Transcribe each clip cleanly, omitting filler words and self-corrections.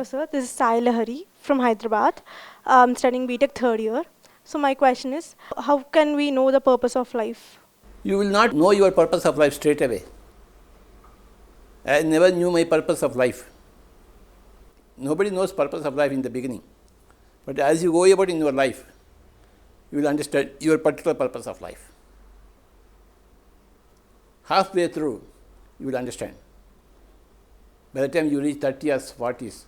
sir. This is Sai Lahari from Hyderabad. I'm studying BTech third year. So my question is, how can we know the purpose of life? You will not know your purpose of life straight away. I never knew my purpose of life. Nobody knows purpose of life in the beginning. But as you go about in your life, you will understand your particular purpose of life. Halfway through, you will understand. By the time you reach 30 or 40s,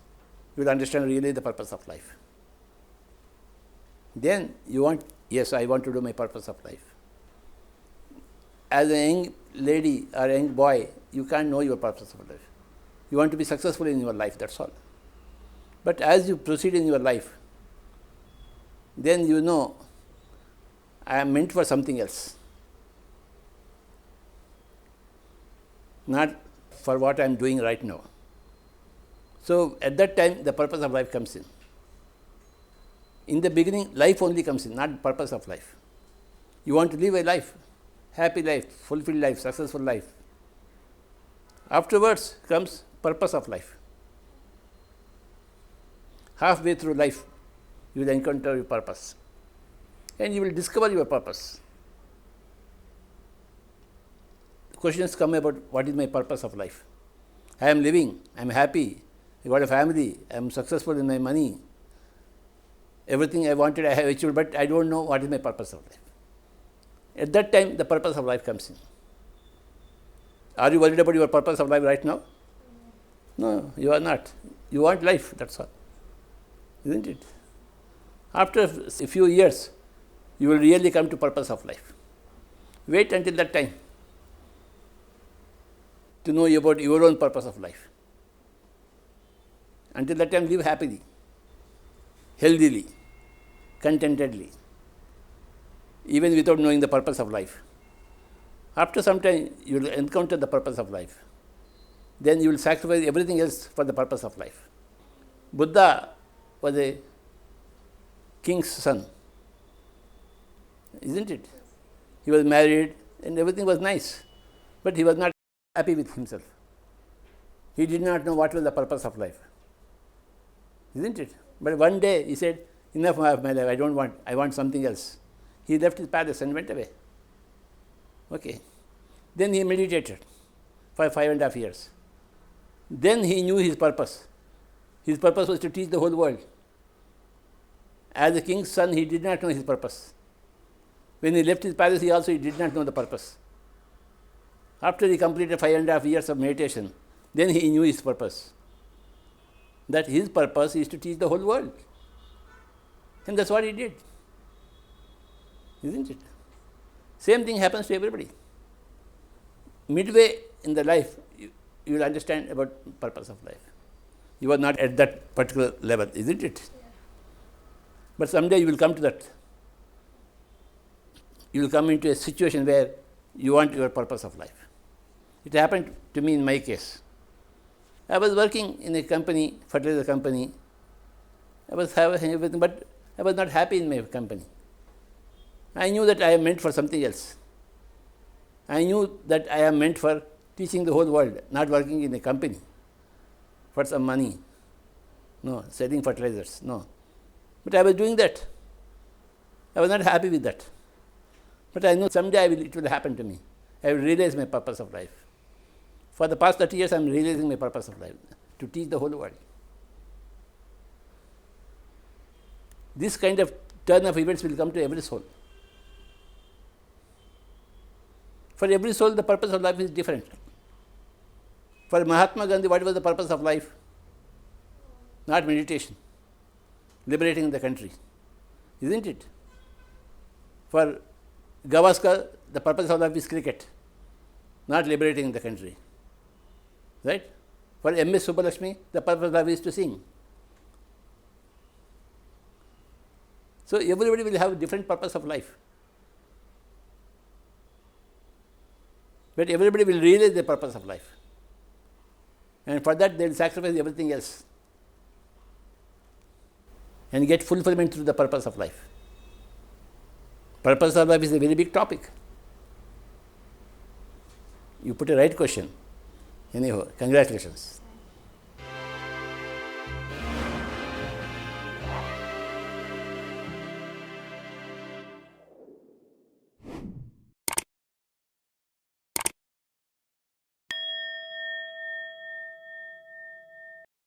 you will understand really the purpose of life. Then you want, yes, I want to do my purpose of life. As a young lady or a young boy, you can't know your purpose of life. You want to be successful in your life, that's all. But as you proceed in your life, then you know, I am meant for something else. Not for what I am doing right now. So at that time, the purpose of life comes in. In the beginning, life only comes in, not purpose of life. You want to live a life, happy life, fulfilled life, successful life. Afterwards comes purpose of life. Halfway through life, you will encounter your purpose. And you will discover your purpose. Questions come about what is my purpose of life. I am living, I am happy, I got a family, I am successful in my money. Everything I wanted I have achieved, but I don't know what is my purpose of life. At that time, the purpose of life comes in. Are you worried about your purpose of life right now? No, you are not. You want life, that's all. Isn't it? After a few years, you will really come to purpose of life. Wait until that time to know about your own purpose of life. Until that time, live happily, healthily, contentedly, even without knowing the purpose of life. After some time, you will encounter the purpose of life. Then you will sacrifice everything else for the purpose of life. Buddha was a king's son, isn't it? He was married and everything was nice, but he was not happy with himself. He did not know what was the purpose of life, isn't it? But one day he said, enough of my life, I want something else. He left his palace and went away. Okay. Then he meditated for 5.5 years. Then he knew his purpose. His purpose was to teach the whole world. As a king's son, he did not know his purpose. When he left his palace, he did not know the purpose. After he completed 5.5 years of meditation, then he knew his purpose. That his purpose is to teach the whole world. And that's what he did. Isn't it? Same thing happens to everybody. Midway in the life, you will understand about purpose of life. You are not at that particular level, isn't it? Yeah. But someday you will come to that. You will come into a situation where you want your purpose of life. It happened to me in my case. I was working in a company, fertilizer company. I was having everything, but I was not happy in my company. I knew that I am meant for something else. I knew that I am meant for teaching the whole world, not working in a company for some money. No, selling fertilizers, no. But I was doing that. I was not happy with that. But I know someday it will happen to me. I will realize my purpose of life. For the past 30 years, I am realizing my purpose of life, to teach the whole world. This kind of turn of events will come to every soul. For every soul, the purpose of life is different. For Mahatma Gandhi, what was the purpose of life? Not meditation, liberating the country, isn't it? For Gavaskar, the purpose of life is cricket, not liberating the country, right? For M.S. Subbulakshmi, the purpose of life is to sing. So everybody will have a different purpose of life. But everybody will realize the purpose of life. And for that, they will sacrifice everything else and get fulfillment through the purpose of life. Purpose of life is a very big topic. You put a right question. Anyhow, congratulations.